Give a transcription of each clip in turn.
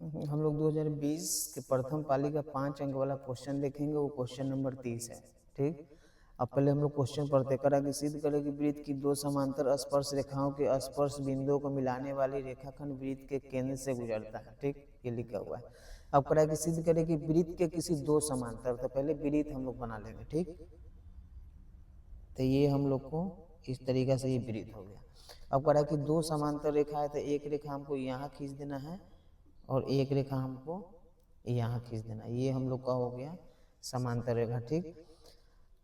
हम लोग 2020 के प्रथम पाली का 5 अंक वाला क्वेश्चन देखेंगे। वो क्वेश्चन नंबर 30 है। ठीक, अब पहले हम लोग क्वेश्चन पढ़ते। करा कि सिद्ध करें कि वृत्त की दो समांतर स्पर्श रेखाओं के स्पर्श बिंदुओं को मिलाने वाली रेखाखंड वृत्त के केंद्र से गुजरता है। ठीक, ये लिखा हुआ है। अब करा कि सिद्ध करें कि वृत्त के किसी दो समांतर, तो पहले वृत्त हम लोग बना लेंगे। ठीक, तो ये हम लोग को इस तरीका से ये वृत्त हो गया। अब करा कि दो समांतर रेखा है, तो एक रेखा हमको यहाँ खींच देना है और एक रेखा हमको यहाँ खींच देना। ये हम लोग का हो गया समांतर रेखा। ठीक,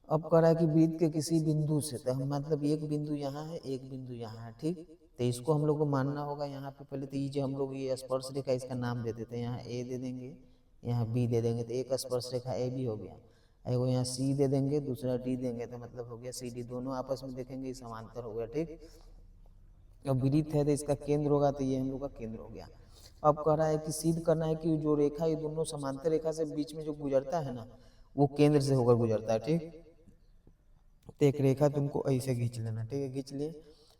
अब कह रहा है कि वृत्त के किसी बिंदु से, तो हम मतलब एक बिंदु यहाँ है, एक बिंदु यहाँ है। ठीक, तो इसको हम लोग को मानना होगा यहाँ पे पहले। तो ये जो हम लोग ये स्पर्श रेखा, इसका नाम दे देते हैं। यहाँ ए दे देंगे, यहाँ बी दे देंगे, तो एक स्पर्श रेखा ए बी हो गया। एगो यहाँ सी दे देंगे, दूसरा डी देंगे, तो मतलब हो गया सी डी। दोनों आपस में देखेंगे समांतर हो गया। ठीक, अब वृत्त है तो इसका केंद्र होगा, तो ये हम लोग का केंद्र हो गया। अब कह रहा है कि सिद्ध करना है कि जो रेखा ये दोनों समांतर रेखा से बीच में जो गुजरता है ना, वो केंद्र से होकर गुजरता है। ठीक, तो एक रेखा तुमको ऐसे खींच लेना। ठीक है, खींच लिए।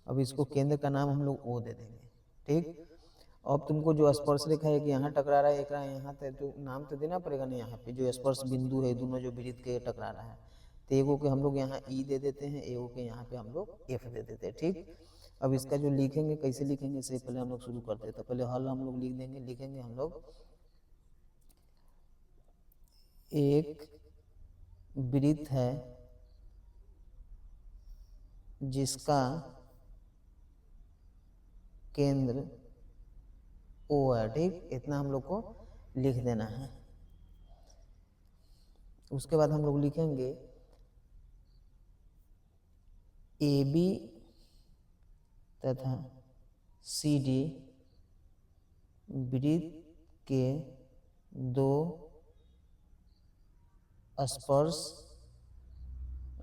अब इसको केंद्र का नाम हम लोग ओ दे देंगे। ठीक, अब तुमको जो स्पर्श रेखा है कि यहाँ टकरा रहा है, एक यहाँ तो नाम तो देना पड़ेगा ना। यहाँ पे जो स्पर्श बिंदु है दोनों जो वृत्त के टकरा रहा है, तो एगो के हम लोग यहाँ ई दे देते हैं, एगो के यहाँ पे हम लोग एफ दे देते हैं। ठीक, अब इसका जो लिखेंगे कैसे लिखेंगे इससे पहले हम लोग शुरू करते हैं। तो पहले हल हम लोग लिख देंगे। लिखेंगे हम लोग एक वृत्त है जिसका केंद्र ओ है। ठीक, इतना हम लोग को लिख देना है। उसके बाद हम लोग लिखेंगे ए बी तथा सी डी वृत्त के दो स्पर्श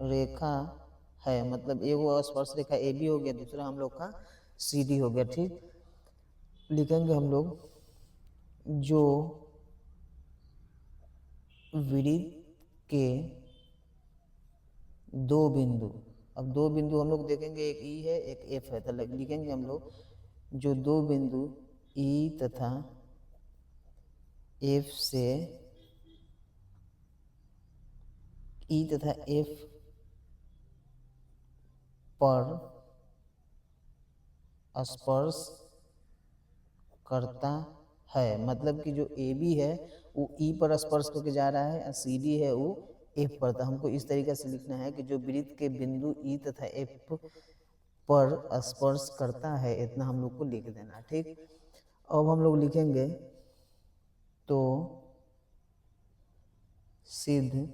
रेखा है। मतलब एगो स्पर्श रेखा ए बी हो गया, दूसरा हम लोग का सी डी हो गया। ठीक, लिखेंगे हम लोग जो वृत्त के दो बिंदु, अब दो बिंदु हम लोग देखेंगे, एक ई है एक एफ है। तो लिखेंगे हम लोग जो दो बिंदु ई तथा एफ से, ई तथा एफ पर स्पर्श करता है। मतलब कि जो ए बी है वो ई पर स्पर्श करके जा रहा है और सी डी है वो एफ पर। तो हमको इस तरीके से लिखना है कि जो वृत्त के बिंदु ई तथा एफ पर स्पर्श करता है, इतना हम लोग को लिख देना। ठीक, अब हम लोग लिखेंगे तो सिद्ध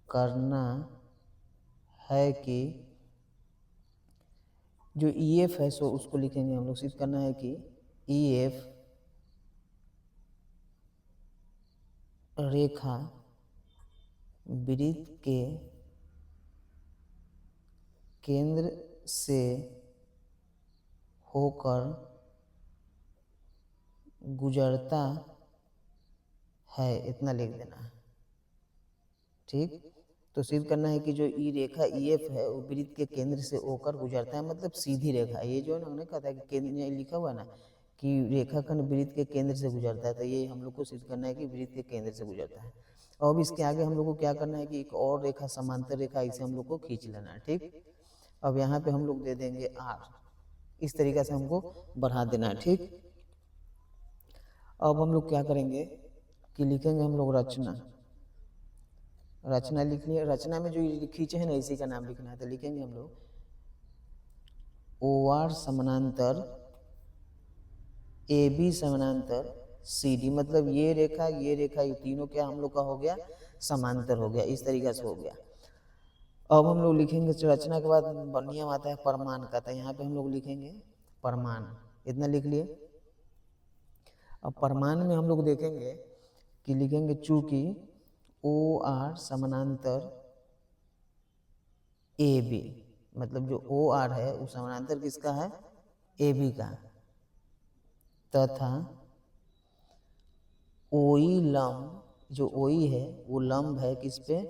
करना है कि जो ई एफ है सो उसको लिखेंगे हम लोग। सिद्ध करना है कि ई एफ रेखा वृत्त के केंद्र से होकर गुजरता है, इतना लिख देना है। ठीक, तो सिद्ध करना है कि जो ई रेखा ई एफ है वो वृत्त के केंद्र से होकर गुजरता है, मतलब सीधी रेखा। ये जो उन्होंने कहा था कि केंद्र लिखा हुआ ना कि रेखाखंड वृत्त के केंद्र से गुजरता है, तो ये हम लोग को सिद्ध करना है कि वृत्त के केंद्र से गुजरता है। और अब इसके आगे हम लोग को क्या करना है कि एक और रेखा समांतर रेखा इसे हम लोग को खींच लेना है। ठीक, अब यहाँ पे हम लोग दे देंगे आर। इस तरीके से हमको बढ़ा देना है। ठीक, अब हम लोग क्या करेंगे कि लिखेंगे हम लोग रचना। रचना लिख लिया। रचना में जो खींचे हैं ना इसी का नाम लिखना है। तो लिखेंगे हम लोग ओ आर समानांतर ए बी समानांतर सी डी। मतलब ये रेखा ये तीनों क्या हम लोग का हो गया समांतर हो गया। इस तरीके से हो गया। अब हम लोग लिखेंगे रचना के बाद नियम आता है परमान का। तो यहाँ पे हम लोग लिखेंगे परमान। इतना लिख लिए। अब परमान में हम लोग देखेंगे कि लिखेंगे चूंकि ओ आर समानांतर ए बी, मतलब जो ओ आर है वो समानांतर किसका है ए बी का, तथा ओई लंब, जो ओई है वो लंब है किस पे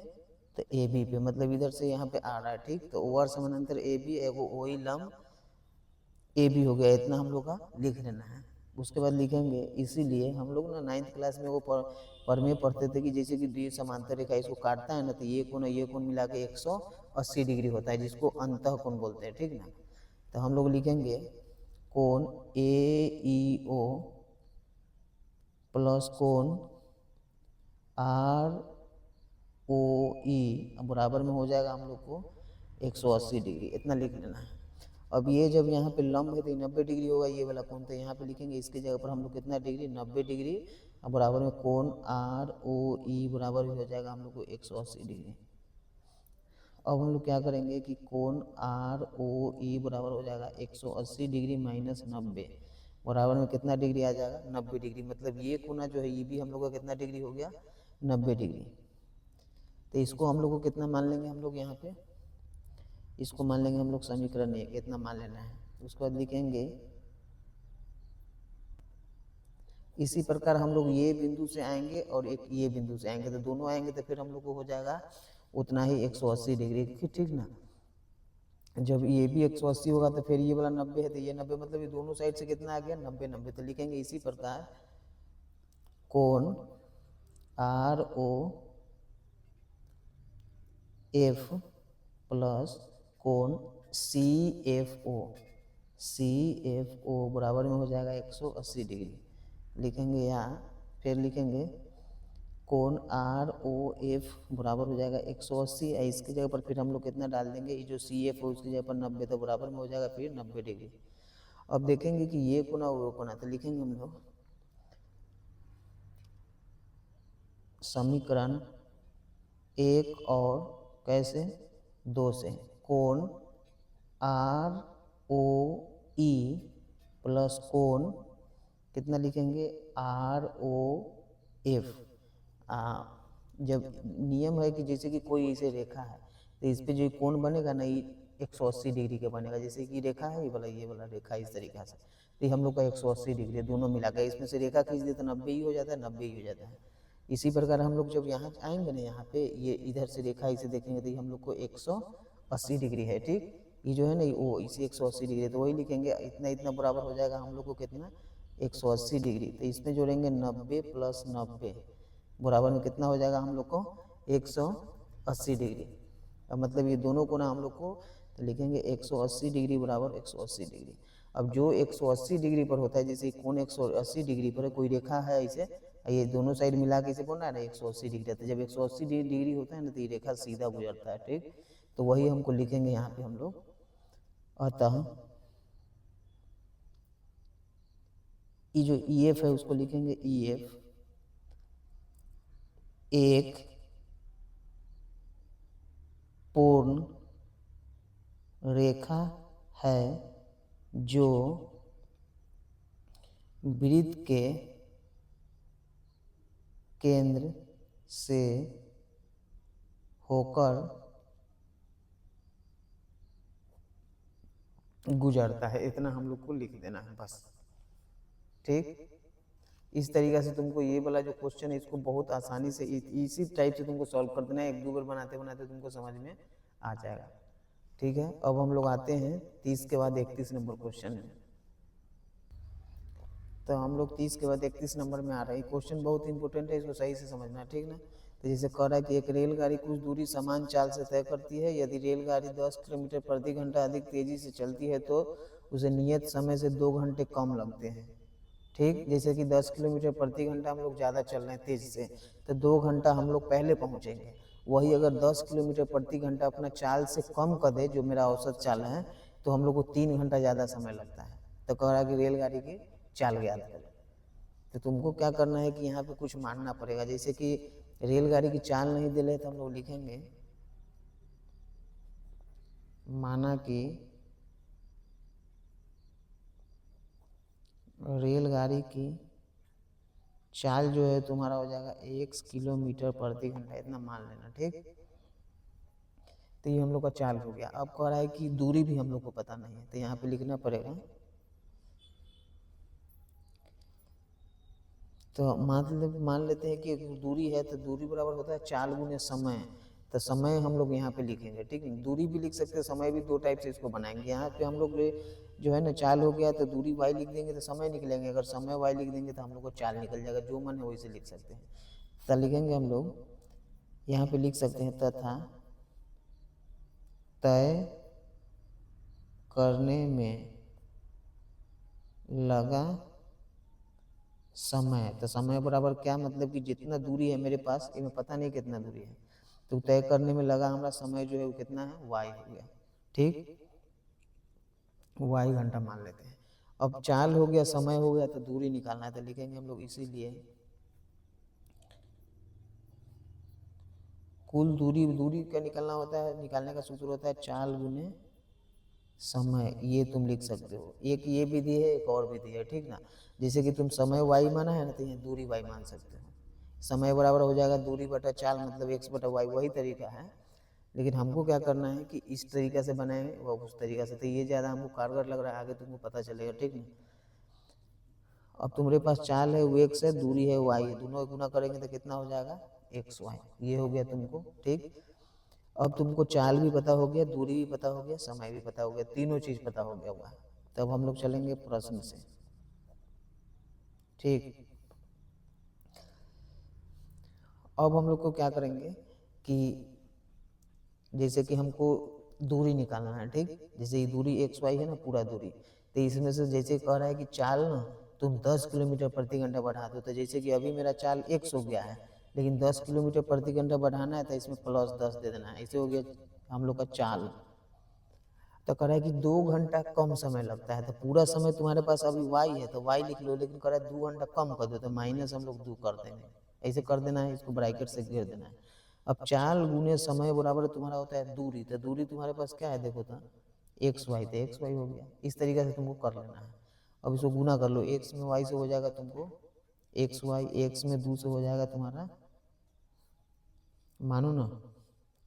तो ए बी पे। मतलब इधर से यहाँ पे आ रहा है। ठीक, तो ओ आर समानांतर ए बी एगो ओई लंब ए बी हो गया। इतना हम लोग का लिख लेना है। उसके बाद लिखेंगे इसीलिए हम लोग ना 9th क्लास में वो प्रमेय पढ़ते थे कि जैसे कि द्वि समांतर रेखा इसको काटता है ना, तो ये कोण मिला के 180 डिग्री होता है, जिसको अंतः कोण बोलते हैं, ठीक ना। तो हम लोग लिखेंगे कोण AEO प्लस कोण ROE बराबर में हो जाएगा हम लोग को 180 डिग्री, इतना लिख लेना है। अब ये जब यहाँ पे लंब है तो 90 डिग्री होगा ये वाला कोण, तो यहाँ पे लिखेंगे इसके जगह पर हम लोग कितना डिग्री, 90 डिग्री, अब बराबर में कोण ROE बराबर भी हो जाएगा हम लोग को 180 डिग्री। अब हम लोग क्या करेंगे कि कोण ROE बराबर हो जाएगा 180 डिग्री माइनस 90 बराबर में कितना डिग्री आ जाएगा, 90 डिग्री। मतलब ये कोना जो है ये भी हम लोग का कितना डिग्री हो गया, 90 डिग्री। तो इसको हम लोग को कितना मान लेंगे, हम लोग यहाँ पे इसको मान लेंगे हम लोग समीकरण 1, इतना मान लेना है। उसके बाद लिखेंगे इसी प्रकार हम लोग ये बिंदु से आएंगे और एक ये बिंदु से आएंगे, तो दोनों आएंगे तो फिर हम लोग को हो जाएगा उतना ही 180 डिग्री, ठीक ना। जब ये भी 180 होगा तो फिर ये वाला 90 है, तो ये 90 मतलब ये दोनों साइड से कितना आ गया, 90 90। तो लिखेंगे इसी प्रकार कोण ROF प्लस कोण CFO बराबर में हो जाएगा 180 डिग्री, लिखेंगे यहाँ। फिर लिखेंगे कोण ROF बराबर हो जाएगा 180, इसकी जगह पर फिर हम लोग कितना डाल देंगे, ये जो CF हो उसकी जगह पर 90, तो बराबर में हो जाएगा फिर 90 डिग्री। अब देखेंगे कि ये कोना वो कोना, तो लिखेंगे हम लोग समीकरण 1 और कैसे 2 से कोण ROE प्लस कोण कितना लिखेंगे ROF। जब नियम है कि जैसे कि कोई इसे रेखा है तो इस पे जो कोण बनेगा ना ये 180 डिग्री के बनेगा, जैसे कि रेखा है ये वाला रेखा इस तरीका से, तो हम लोग का 180 डिग्री दोनों मिला कर इसमें से रेखा खींच दे तो 90 ही हो जाता है, 90 ही हो जाता है। इसी प्रकार हम लोग जब यहाँ आएंगे ना, यहाँ पे ये इधर से रेखा इसे देखेंगे तो हम लोग को 180 डिग्री है, ठीक। ये जो है ना वो इसी 180 डिग्री, तो वही लिखेंगे इतना इतना बराबर हो जाएगा हम लोग को कितना 180 डिग्री। तो इसमें जोड़ेंगे 90 प्लस 90 बराबर में कितना हो जाएगा हम लोग को 180 डिग्री। अब मतलब ये दोनों कोना हम लोग को, तो लिखेंगे 180 डिग्री बराबर 180 डिग्री। अब जो 180 डिग्री पर होता है, जैसे कोण 180 डिग्री पर है, कोई रेखा है इसे, ये दोनों साइड मिला के इसे बोलना है ना 180 डिग्री, तो जब 180 डिग्री होता है ना तो ये रेखा सीधा गुजरता है, ठीक। तो वही हमको लिखेंगे यहाँ पे हम लोग, अतः ये जो EF है उसको लिखेंगे EF एक पूर्ण रेखा है जो वृत्त के केंद्र से होकर गुजरता है। इतना हम लोग को लिख देना है बस, ठीक। इस तरीके से तुमको ये वाला जो क्वेश्चन है इसको बहुत आसानी से इसी टाइप से तुमको सॉल्व कर देना है, 1-2 बार बनाते बनाते तुमको समझ में आ जाएगा, ठीक है। अब हम लोग आते हैं 30 के बाद 31 नंबर क्वेश्चन में। तो हम लोग 30 के बाद 31 नंबर में आ रहे हैं। क्वेश्चन बहुत इंपॉर्टेंट है, इसको सही से समझना, ठीक ना। तो जैसे कह रहा है कि एक रेलगाड़ी कुछ दूरी समान चाल से तय करती है, यदि रेलगाड़ी 10 किलोमीटर प्रति घंटा अधिक तेजी से चलती है तो उसे नियत समय से 2 घंटे कम लगते हैं, ठीक। जैसे कि 10 किलोमीटर प्रति घंटा हम लोग ज़्यादा चल रहे हैं तेज से, तो 2 घंटा हम लोग पहले पहुँचेंगे। वही अगर 10 किलोमीटर प्रति घंटा अपना चाल से कम कर दे, जो मेरा औसत चाल है, तो हम लोग को 3 घंटा ज़्यादा समय लगता है। तो कह रहा है कि रेलगाड़ी की चाल ज्ञात करें। तो तुमको क्या करना है कि यहाँ पे कुछ मानना पड़ेगा, जैसे कि रेलगाड़ी की चाल नहीं दे रहे तो हम लोग लिखेंगे माना कि रेलगाड़ी की चाल जो है तुम्हारा हो जाएगा 1 किलोमीटर प्रति घंटा, इतना मान लेना, ठीक। तो ये हम लोग का चाल हो गया। अब कह रहा है कि दूरी भी हम लोग को पता नहीं है, तो यहाँ पे लिखना पड़ेगा। तो मान लेते हैं कि दूरी है, तो दूरी बराबर होता है चाल गुने समय, तो समय हम लोग यहाँ पे लिखेंगे, ठीक है। दूरी भी लिख सकते हैं, समय भी, 2 टाइप से इसको बनाएंगे। यहाँ पे हम लोग जो है ना चाल हो गया तो दूरी y लिख देंगे तो समय निकलेंगे, अगर समय y लिख देंगे तो हम लोग को चाल निकल जाएगा, जो मन है वैसे लिख सकते हैं। तो लिखेंगे हम लोग यहाँ पे लिख सकते हैं तथा तय करने में लगा समय। तो समय बराबर क्या, मतलब कि जितना दूरी है मेरे पास, ये मैं पता नहीं कितना दूरी है, तो तय करने में लगा हमारा समय जो है वो कितना है, y हो गया। ठीक, y घंटा मान लेते हैं। अब चाल हो गया, समय हो गया, तो दूरी निकालना है, तो लिखेंगे हम लोग इसीलिए कुल दूरी, दूरी क्या निकालना होता है, निकालने का सूत्र होता है चाल गुने समय। ये तुम लिख सकते हो, एक ये विधि है, एक और विधि है, ठीक ना। जैसे कि तुम समय y माना है ना, तो यहाँ दूरी y मान सकते हो। समय बराबर हो जाएगा दूरी बटा चाल, मतलब x बटा y, वही तरीका है। लेकिन हमको क्या करना है कि इस तरीके से बनाए वो उस तरीका से, तो ये ज़्यादा हमको कारगर लग रहा है, आगे तुमको पता चलेगा, ठीक ना। अब तुम्हारे पास चाल है वो x है, दूरी है y है, दोनों गुना करेंगे तो कितना हो जाएगा, xy। ये हो गया तुमको, ठीक। अब तुमको चाल भी पता हो गया, दूरी भी पता हो गया, समय भी पता हो गया, तीनों चीज पता हो गया हुआ। तब हम लोग चलेंगे प्रश्न से, ठीक। अब हम लोग को क्या करेंगे कि जैसे कि हमको दूरी निकालना है, ठीक। जैसे ये दूरी xy है ना, पूरा दूरी, तो इसमें से जैसे कह रहा है कि चाल ना तुम 10 किलोमीटर प्रति घंटा बढ़ा दो, तो जैसे कि अभी मेरा चाल x हो गया है, लेकिन 10 किलोमीटर प्रति घंटा बढ़ाना है तो इसमें +10 दे देना है, ऐसे हो गया हम लोग का चाल। तो कह रहा है कि 2 घंटा कम समय लगता है, तो पूरा समय तुम्हारे पास अभी y है तो y लिख लो, लेकिन कह रहा है 2 घंटा कम कर दो, तो माइनस हम लोग 2 कर देंगे, ऐसे कर देना है, इसको ब्रैकेट से घेर देना है। अब चाल गुने समय बराबर तुम्हारा होता है दूरी, तो दूरी तुम्हारे पास क्या है देखो तो xy, तो xy हो गया। इस तरीके से तुमको कर लेना है। अब इसको गुना कर लो, x में y से हो जाएगा तुमको xy, x में 2 से हो जाएगा तुम्हारा, मानो ना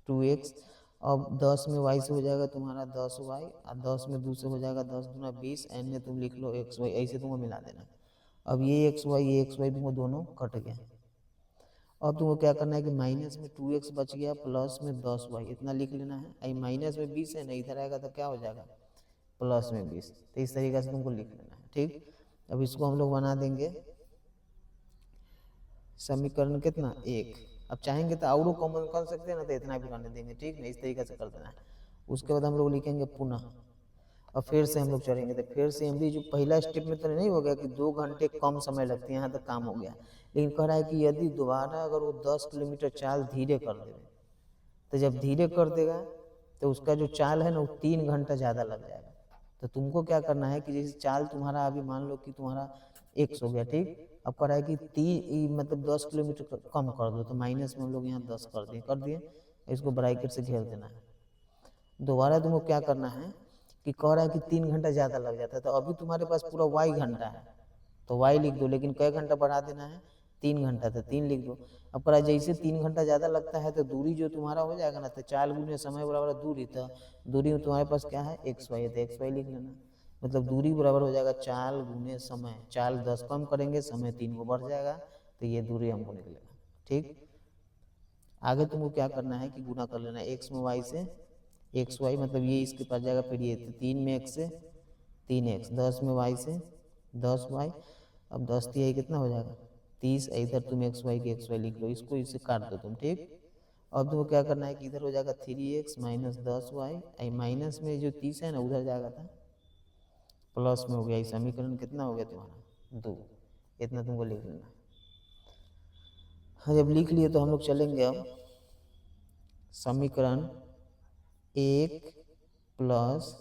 2x। अब 10 में y से हो जाएगा तुम्हारा 10y, और 10 में 2 से हो जाएगा 10 दूना 20, एन में तुम लिख लो xy, ऐसे तुमको मिला देना। अब ये xy तुमको दोनों कट गया। अब तुमको क्या करना है कि माइनस में 2x बच गया, प्लस में 10y, इतना लिख लेना है। आई माइनस में 20 है ना, इधर आएगा तो क्या हो जाएगा, प्लस में 20, तो इस तरीके से तुमको लिख लेना है, ठीक। अब इसको हम लोग बना देंगे समीकरण कितना, 1। अब चाहेंगे तो और कॉमन कर सकते हैं ना, तो इतना भी करने देंगे, ठीक ना, इस तरीके से कर देना है। उसके बाद हम लोग लिखेंगे पुनः, और फिर से हम लोग चलेंगे, तो फिर से हम भी जो पहला स्टेप में तो नहीं हो गया कि 2 घंटे कम समय लगते हैं, यहाँ तक काम हो गया। लेकिन कह रहा है कि यदि दोबारा अगर वो 10 किलोमीटर चाल धीरे कर दे, तो जब धीरे कर देगा तो उसका जो चाल है ना वो 3 घंटा ज़्यादा लग जाएगा। तो तुमको क्या करना है कि जैसे चाल तुम्हारा अभी मान लो कि तुम्हारा x हो गया, ठीक। अब कह रहा है कि मतलब 10 किलोमीटर कम कर दो, तो माइनस में हम लोग यहाँ 10 कर दिए, इसको ब्रैकेट से घेर देना है। दोबारा तुमको क्या करना है कि कह रहा है कि 3 घंटा ज़्यादा लग जाता है, तो अभी तुम्हारे पास पूरा y घंटा है तो y लिख दो, लेकिन कई घंटा बढ़ा देना है, 3 घंटा, तो 3 लिख दो। अब कह रहा है जैसे 3 घंटा ज़्यादा लगता है तो दूरी जो तुम्हारा हो जाएगा ना, तो चाल गुने समय बराबर दूरी, तो दूरी में तुम्हारे पास क्या है xy है, तो xy लिख लेना। मतलब दूरी बराबर हो जाएगा चाल गुने समय, चाल 10 कम करेंगे, समय 3 को बढ़ जाएगा, तो ये दूरी हमको निकलेगा, ठीक। आगे तुमको क्या करना है कि गुना कर लेना है x में y से, xy मतलब ये इसके पास जाएगा, फिर ये 3 में x से 3x, 10 में y से 10y। अब 10 तिहाई कितना हो जाएगा 30, इधर तुम xy की xy लिख लो, इसको इसे काट दो तुम, ठीक। अब तुमको क्या करना है कि इधर हो जाएगा 3x माइनस 10y, माइनस में जो 30 है ना उधर जाएगा था, प्लस में हो गया। समीकरण कितना हो गया तुम्हारा 2, इतना तुमको लिख लेना। हाँ, जब लिख लिए तो हम लोग चलेंगे अब समीकरण 1 प्लस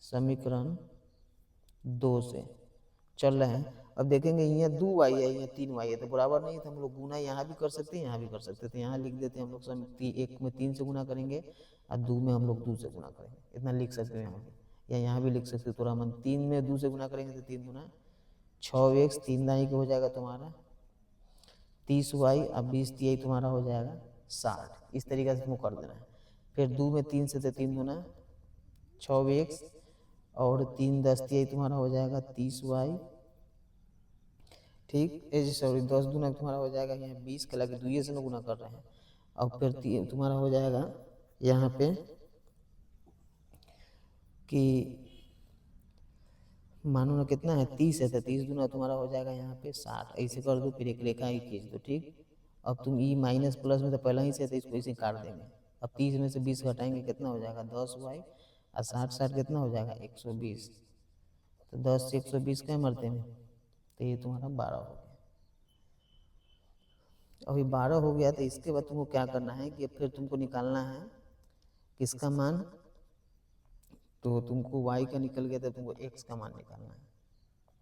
समीकरण 2 से चल रहे हैं। अब देखेंगे यहाँ 2y है, यहाँ 3y है, तो बराबर नहीं, तो हम लोग गुना यहाँ भी कर सकते हैं, यहाँ भी कर सकते थे, यहाँ लिख देते हैं हम लोग 1 में 3 से गुना करेंगे, और 2 में हम लोग 2 से गुना करेंगे, इतना लिख सकते हैं यहाँ भी, या यहाँ भी लिख सकते हो थोड़ा मन। 3 में 2 से गुना करेंगे तो 3 गुना 6x, 3 दाई के हो जाएगा तुम्हारा 30y, अब 20 तिहाई तुम्हारा हो जाएगा 60। इस तरीके से तुमको कर देना है। फिर 2 में 3 से, तो 3 गुना 6x, और 3 10 तिहाई तुम्हारा हो जाएगा 30y, ठीक। सॉरी 10 गुना तुम्हारा हो जाएगा यहाँ 20 के लगे 2 से ना गुना कर रहे हैं। अब फिर तुम्हारा हो जाएगा यहाँ पे कि मानो ना कितना है 30 है, तो 30 दूना तुम्हारा हो जाएगा यहाँ पे 60। ऐसे कर दो, फिर एक रेखा ही खींच दो। ठीक, अब तुम ई माइनस प्लस में तो पहला ही से, तो इसको इसे काट देंगे। अब 30 में से 20 घटाएंगे, कितना हो जाएगा 10y, और 60 60 कितना हो जाएगा 120। तो 10 से 120 क्या मरते में, तो ये तुम्हारा 12 हो गया। अभी 12 हो गया, तो इसके बाद तुमको क्या करना है कि फिर तुमको निकालना है किसका मान, तो तुमको y का निकल गया, तो तुमको x का मान निकालना है।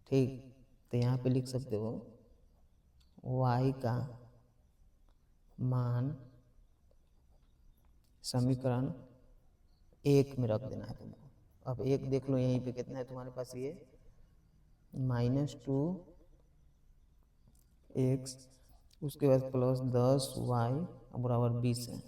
ठीक, तो यहाँ पे लिख सकते हो y का मान समीकरण 1 में रख देना है तुमको। अब 1 देख लो यहीं पे कितना है तुम्हारे पास, ये -2x, उसके बाद प्लस 10y बराबर 20 है।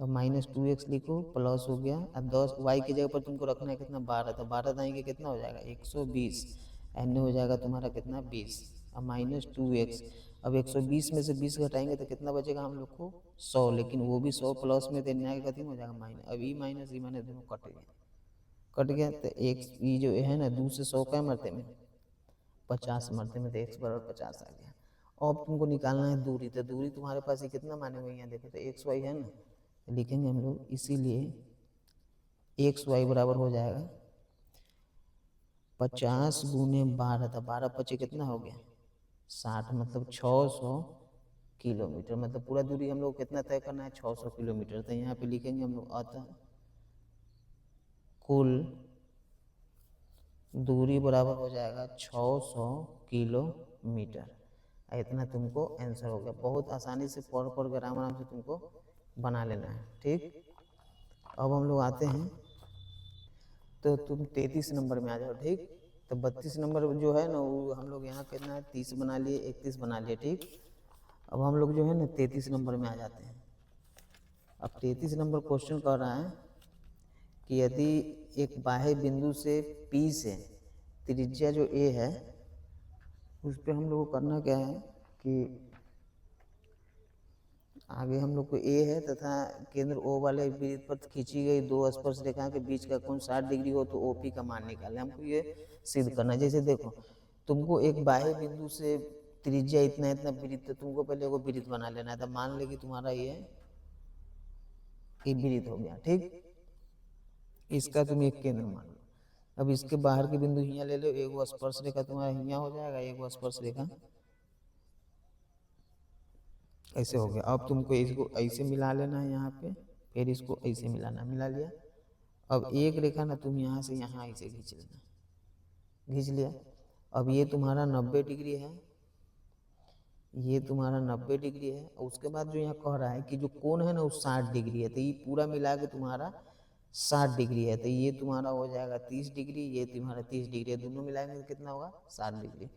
अब -2x लिखो, प्लस हो गया। अब 10y की जगह पर तुमको रखना है कितना 12, तो 12 दाएंगे कितना हो जाएगा 120, एन हो जाएगा तुम्हारा कितना 20। अब -2x, अब 120 में से 20 घटाएंगे तो कितना बचेगा हम लोग को 100, लेकिन वो भी 100 प्लस में देने आएगा कितना हो जाएगा माइनस। अब ई माइनस दोनों कट गया, तो एक ये जो है ना 2 से 100 क्या मरते में 50 मरते में, तो x बराबर 50 आ गया। अब तुमको निकालना है दूरी, तो दूरी तुम्हारे पास ये कितना माने हुए यहाँ देखो, तो एक्स वाई है ना, तो लिखेंगे हम लोग, इसीलिए एक्स वाई बराबर हो जाएगा 50 गुने 12, तो 12 पचे कितना हो गया 60, मतलब 600 किलोमीटर। मतलब पूरा दूरी हम लोग कितना तय करना है 600 किलोमीटर। तो यहाँ पे लिखेंगे हम लोग अतः कुल दूरी बराबर हो जाएगा 600 किलोमीटर। इतना तुमको आंसर हो गया। बहुत आसानी से पढ़ कर आराम से तुमको बना लेना है। ठीक, अब हम लोग आते हैं, तो तुम 33 नंबर में आ जाओ। ठीक, तो 32 नंबर जो है ना वो हम लोग यहाँ कितना है 30 बना लिए, 31 बना लिए। ठीक, अब हम लोग जो है ना 33 नंबर में आ जाते हैं। अब 33 नंबर क्वेश्चन कह रहा है कि यदि एक बाह्य बिंदु से P से त्रिज्या जो A है उस पर हम लोग को करना क्या है कि आगे हम लोग को A है तथा केंद्र O वाले वृत्त पर खींची गई दो स्पर्श रेखा के बीच का कोण 60 डिग्री हो तो OP का मान निकालें। हमको ये सिद्ध करना है। जैसे देखो तुमको एक बाह्य बिंदु से त्रिज्या इतना इतना वृत्त, तुमको पहले वो वृत्त बना लेना है। तो मान ले कि तुम्हारा ये वृत्त हो गया। ठीक, इसका तुम एक केंद्र मान लो। अब इसके बाहर के बिंदु यहाँ ले लो, एक स्पर्श रेखा तुम्हारा यहाँ हो जाएगा, एक स्पर्श रेखा ऐसे हो गया। अब तुमको इसको ऐसे मिला लेना है यहाँ पे, फिर इसको ऐसे मिलाना, मिला लिया। अब एक रेखा ना तुम यहाँ से यहाँ ऐसे खींच लेना, खींच लिया। अब ये तुम्हारा 90 डिग्री है, ये तुम्हारा 90 डिग्री है। और उसके बाद जो यहाँ कह रहा है कि जो कोण है ना वो 60 डिग्री है, तो ये पूरा मिला के तुम्हारा 60 डिग्री है। तो ये तुम्हारा हो जाएगा 30 डिग्री, ये तुम्हारा 30 डिग्री है, दोनों मिलाएंगे तो कितना होगा 60 डिग्री।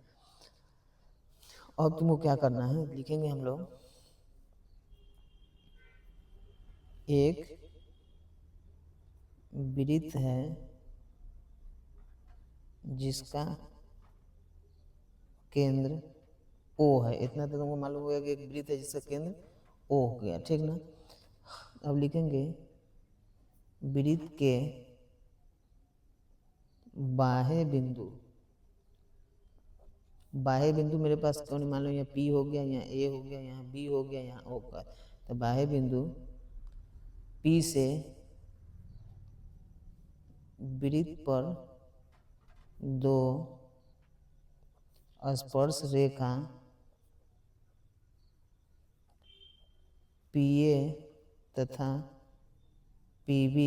अब तुमको क्या करना है, लिखेंगे हम लोग एक वृत्त है जिसका केंद्र O है। इतना तो तुमको मालूम होगा कि एक वृत्त है जिसका केंद्र O हो गया। ठीक ना, अब लिखेंगे वृत्त के बाह्य बिंदु, बाह्य बिंदु मेरे पास कौन मान लो यहाँ P हो गया, यहाँ A हो गया, यहाँ B हो गया, यहाँ O का। तो बाह्य बिंदु P से वृत्त पर दो स्पर्श रेखा PA तथा PB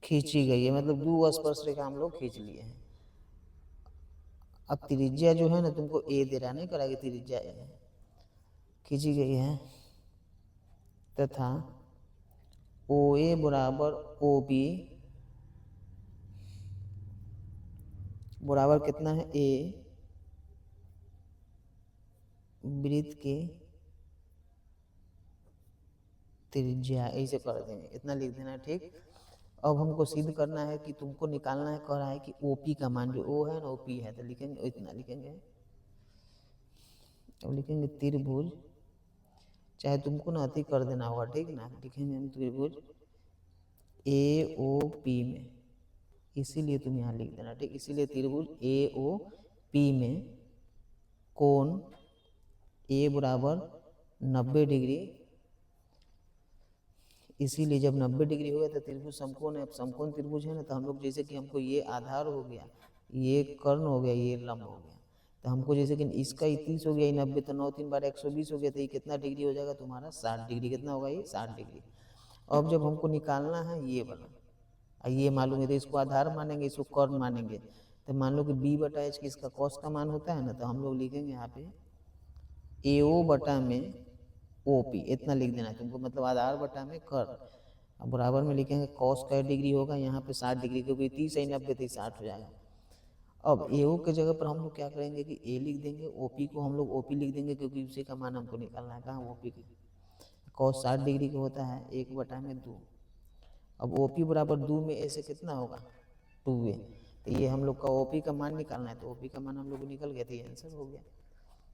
खींची गई है। मतलब दो स्पर्श रेखा हम लोग खींच लिए हैं। अब त्रिज्या जो है ना तुमको A दे रहा, नहीं करा कि त्रिज्या A खींची गई है तथा OA बराबर OB बराबर कितना है A वृत्त के त्रिज्या, ऐसे कर देंगे, इतना लिख देना। ठीक, अब हमको सिद्ध करना है कि तुमको निकालना है, कह रहा है कि OP का मान जो O है ना OP है, तो लिखेंगे इतना लिखेंगे। अब लिखेंगे त्रिभुज, चाहे तुमको ना अति कर देना होगा। ठीक ना, लिखेंगे हम त्रिभुज AOP में, इसीलिए तुम यहाँ लिख देना, ठीक। इसीलिए त्रिभुज AOP में कोण A बराबर 90 डिग्री, इसीलिए जब 90 डिग्री हो गया तो त्रिभुज समकोण है। अब समकोण त्रिभुज है ना, तो हम लोग जैसे कि हमको ये आधार हो गया, ये कर्ण हो गया, ये लंब हो गया, तो हमको जैसे कि इसका ही 30 हो गया, ये 90, तो 9 3 बार 120 हो गया, तो ये कितना डिग्री हो जाएगा तुम्हारा 60 डिग्री। कितना होगा ये 60 डिग्री। अब जब हमको निकालना है ये वाला, ये मालूम है तो इसको आधार मानेंगे, इसको कर्ण मानेंगे, तो मान लो कि B/H की इसका कॉस का मान होता है ना, तो हम लोग लिखेंगे यहाँ पे AO बटा में OP, इतना लिख देना है तुमको, मतलब आधार बटा में कर्ण। अब बराबर में लिखेंगे कॉस का डिग्री होगा यहाँ पे 60 डिग्री, क्योंकि 30 है 90 तो 60 हो जाएगा। अब AO के जगह पर हम लोग क्या करेंगे कि A लिख देंगे, OP को हम लोग OP लिख देंगे, क्योंकि उसी का मान हमको निकालना है। कहाँ OP का कॉस 60 डिग्री का होता है 1/2। अब OP बराबर 2 में A से कितना होगा 2A, तो ये हम लोग का OP का मान निकालना है, तो OP का मान हम लोग को निकल गया, तो ये आंसर हो गया।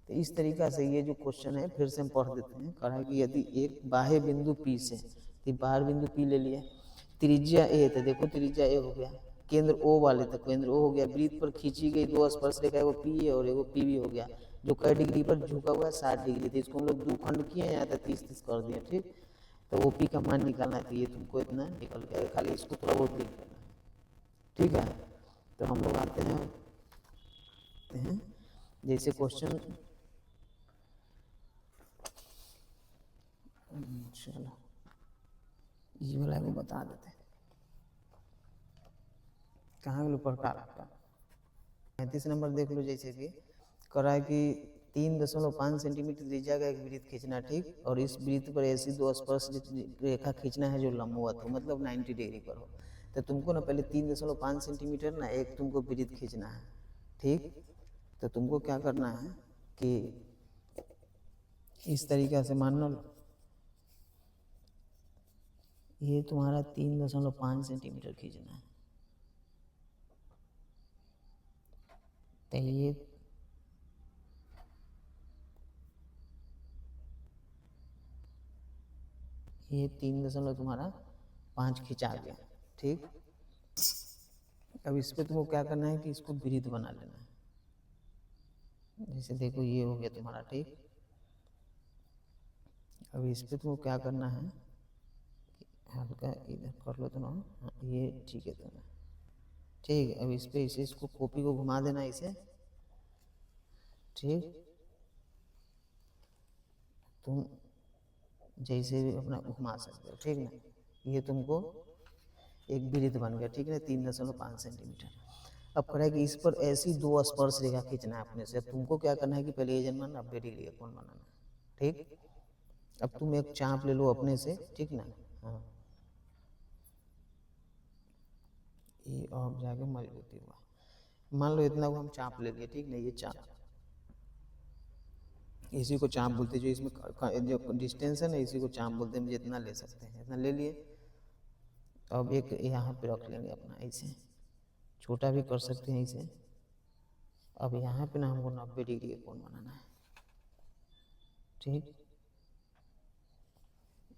तो इस तरीका से ये जो क्वेश्चन है फिर से हम पढ़ देते हैं। कहा कि यदि एक बाह्य बिंदु P से, तो बाहर बिंदु P ले लिया, त्रिज्या A, तो देखो त्रिज्या A हो गया, केंद्र O वाले, तो केंद्र O हो गया, वृत्त पर खींची गई दो स्पर्श रेखा, एगो P है और एगो PB हो गया, जो कई डिग्री पर झुका हुआ है 60 डिग्री, तो इसको हम लोग 2 खंड किए, यहाँ तक 30 कर दिया, ठीक। तो OP का मान निकालना है, तो ये तुमको इतना निकल गया, खाली इसको थोड़ा बहुत लिख देना, ठीक है। तो हम लोग आते हैं जैसे क्वेश्चन, चलो ये वाला को बता देते हैं कहाँ गलो प्रकार आपका। 35 नंबर देख लो, जैसे कि करा है कि 3.5 सेंटीमीटर त्रिज्या का एक वृत्त खींचना, ठीक, और इस वृत्त पर ऐसी दो स्पर्श रेखा खींचना है जो लंबवत हो, मतलब 90 डिग्री पर हो। तो तुमको ना पहले 3.5 सेंटीमीटर ना एक तुमको वृत्त खींचना है, ठीक। तो तुमको क्या करना है कि इस तरीका से मान लो ये तुम्हारा 3.5 सेंटीमीटर खींचना है, तो ये 3 तुम्हारा 5 खिंचा गया, ठीक। अब इस पे तुमको क्या करना है कि इसको वृत्त बना लेना है, जैसे देखो ये हो गया तुम्हारा, ठीक। अब इस पे तुमको क्या करना है, हल्का इधर कर लो तुम, हाँ ये ठीक है तुम्हें, ठीक। अब इस पे इसे इसको कॉपी को घुमा देना इसे, ठीक। तुम जैसे भी अपना घुमा सकते हो, ठीक ना। ये तुमको एक वृत्त बन गया, ठीक है, 3.5 सेंटीमीटर। अब करें कि इस पर ऐसी दो स्पर्श रेखा खींचना है अपने से। अब तुमको क्या करना है कि पहले ये जनना 90 डिग्री का कोण बनाना है, ठीक। अब तुम एक चाप ले लो अपने से, ठीक ना, हाँ ये अब जाके मजबूती हुआ, मान लो इतना को हम चाप ले लिए, ठीक ना, ये चाप, इसी को चाप बोलते हैं, जो इसमें जो डिस्टेंस है ना इसी को चाप बोलते हैं, जितना ले सकते हैं इतना ले लिए। अब एक यहाँ पे रख लेंगे अपना, ऐसे छोटा भी कर सकते हैं इसे। अब यहाँ पे ना हमको 90 डिग्री का कोण बनाना है, ठीक।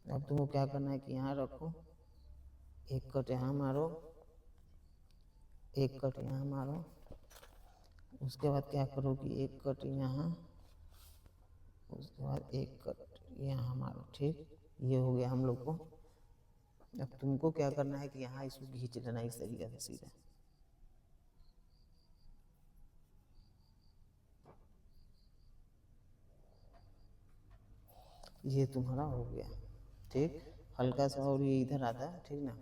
अब तुमको क्या करना है कि यहाँ रखो, एक कट यहाँ मारो, एक कट यहाँ मारो, उसके बाद क्या करो कि एक कट यहाँ, उसके बाद एक कट यहाँ मारो, ठीक। ये हो गया हम लोग को। अब तुमको क्या करना है कि यहाँ इसको खींच लेना इस तरीके से सीधा, ये तुम्हारा हो गया, ठीक। हल्का सा और ये इधर आता है, ठीक ना,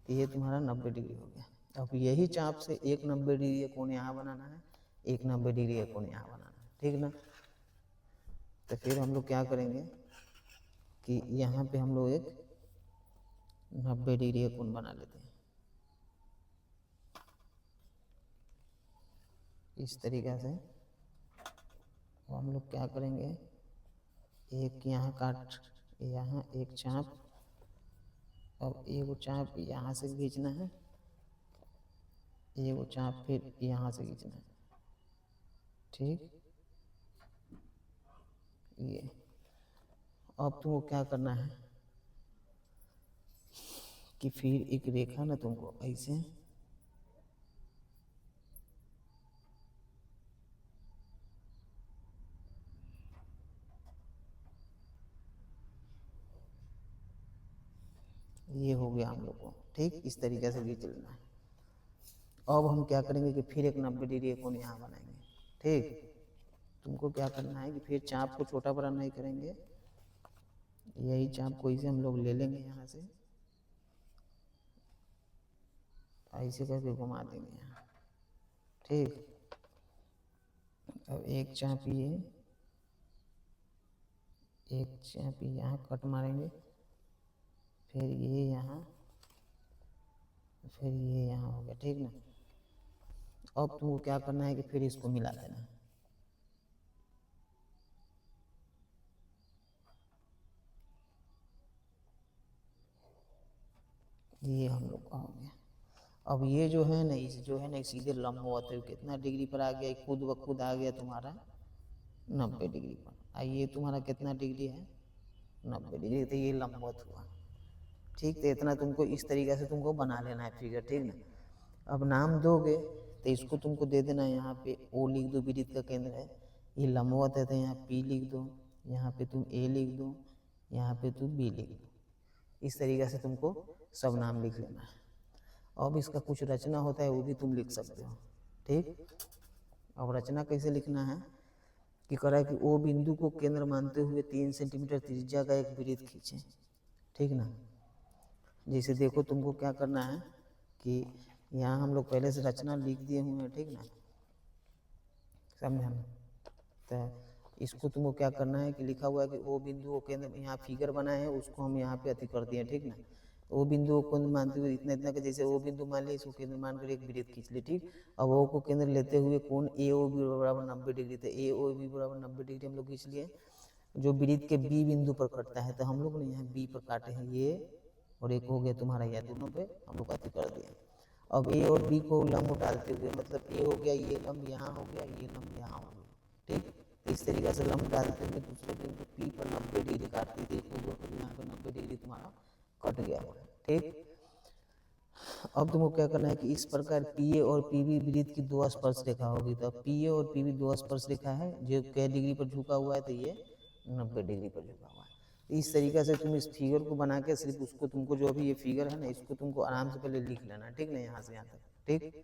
तो ये तुम्हारा 90 डिग्री हो गया। अब यही चाप से एक 90 डिग्री का कोण यहाँ बनाना है, एक 90 डिग्री का कोण यहाँ बनाना है, ठीक ना। तो फिर हम लोग क्या करेंगे कि यहाँ पे हम लोग एक 90 डिग्री का कोण बना लेते हैं इस तरीका से। हम लोग क्या करेंगे, एक यहाँ काट, यहाँ एक चाप, अब एक चाप यहाँ से खींचना है, एक चाप फिर यहाँ से खींचना है, ठीक। ये अब तुमको क्या करना है कि फिर एक रेखा ना तुमको ऐसे ये हो गया हम लोग को, ठीक। इस तरीके से भी चलना है। अब हम क्या करेंगे कि फिर एक 90 डिग्री कोण यहाँ बनाएंगे, ठीक। तुमको क्या करना है कि फिर चाप को छोटा बड़ा नहीं करेंगे, यही चाप को इसे हम लोग ले लेंगे यहाँ से, ऐसे करके घुमा देंगे यहाँ, ठीक। अब एक चाप ये, एक चाप यहाँ कट मारेंगे, फिर ये यहाँ, फिर ये यहाँ हो गया, ठीक ना। अब तुमको क्या करना है कि फिर इसको मिला देना, ये हम लोग का हो गया। अब ये जो है ना, इस जो है ना सीधे लंबवत है, कितना डिग्री पर आ गया, खुद ब खुद आ गया तुम्हारा 90 डिग्री पर। ये तुम्हारा कितना डिग्री है, 90 डिग्री, तो ये लंबवत हुआ, ठीक। तो इतना तुमको इस तरीके से तुमको बना लेना है फिगर, ठीक ना। अब नाम दोगे तो इसको तुमको दे देना, यहाँ पे ओ लिख दो, वृत्त का केंद्र है, ये लंबवत है तो यहाँ पी लिख दो, यहाँ पे तुम ए लिख दो, यहाँ पे तुम बी लिख दो। इस तरीके से तुमको सब नाम लिख लेना है। अब इसका कुछ रचना होता है वो भी तुम लिख सकते हो, ठीक। अब रचना कैसे लिखना है कि करा कि ओ बिंदु को केंद्र मानते हुए 3 सेंटीमीटर त्रिज्या का एक वृत्त खींचे, ठीक ना। जैसे देखो तुमको क्या करना है कि यहाँ हम लोग पहले से रचना लिख दिए हुए हैं, ठीक ना, समझा ना। तो इसको तुमको क्या करना है कि लिखा हुआ है कि ओ बिंदु को केंद्र, यहाँ फिगर बनाए हैं उसको हम यहाँ पे अति कर दिए, ठीक ना। ओ बिंदु को केंद्र मानते हुए इतना इतना का, जैसे ओ बिंदु मान लिया, इसको केंद्र मानकर एक वृत्त खींच ले, ठीक। अब ओ को केंद्र लेते हुए कोण ए ओ बी बराबर 90 डिग्री, तो ए ओ बी बराबर 90 डिग्री हम लोग खींच लिए। जो वृत्त के बी बिंदु पर कटता है तो हम लोग ने यहाँ बी पर काटे हैं ये, और एक हो गया तुम्हारा यह, दोनों पे हम लोग अति कर दिया। अब ए और बी को लंब डालते हुए, मतलब ए हो गया ये लंब यहाँ हो गया, ये लंब यहाँ हो गया, ठीक। इस तरीके से लंब डालते हुए दूसरे बिंदु पी पर 90 डिग्री काट दी थी, यहाँ पर 90 डिग्री तुम्हारा कट गया, ठीक। अब तुमको क्या करना है कि इस प्रकार पी ए और पी बी वृत्त की 2 स्पर्श रेखा होगी। तो पी ए और पी बी 2 स्पर्श रेखा है, जो कै डिग्री पर झुका हुआ है, तो ये 90 डिग्री पर झुका हुआ है। इस तरीके से तुम इस फिगर को बना के सिर्फ उसको तुमको जो भी ये फिगर है ना, इसको तुमको आराम से पहले लिख लेना, ठीक ना, यहाँ से यहाँ तक, ठीक।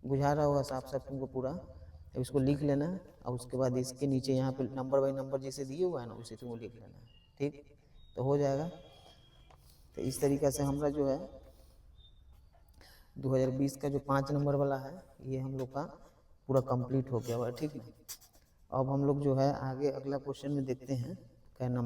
बुझा रहा होगा साफ साफ तुमको पूरा। इसको लिख लेना और उसके बाद इसके नीचे यहाँ पे नंबर बाई नंबर जैसे दिए हुआ है ना, उसे तुमको लिख लेना, ठीक। तो हो जाएगा। तो इस तरीके से हमारा जो है 2020 का जो 5 नंबर वाला है ये हम लोग का पूरा कंप्लीट हो गया हुआ है, ठीक ना। अब हम लोग जो है आगे अगला क्वेश्चन में देखते हैं क्या नंबर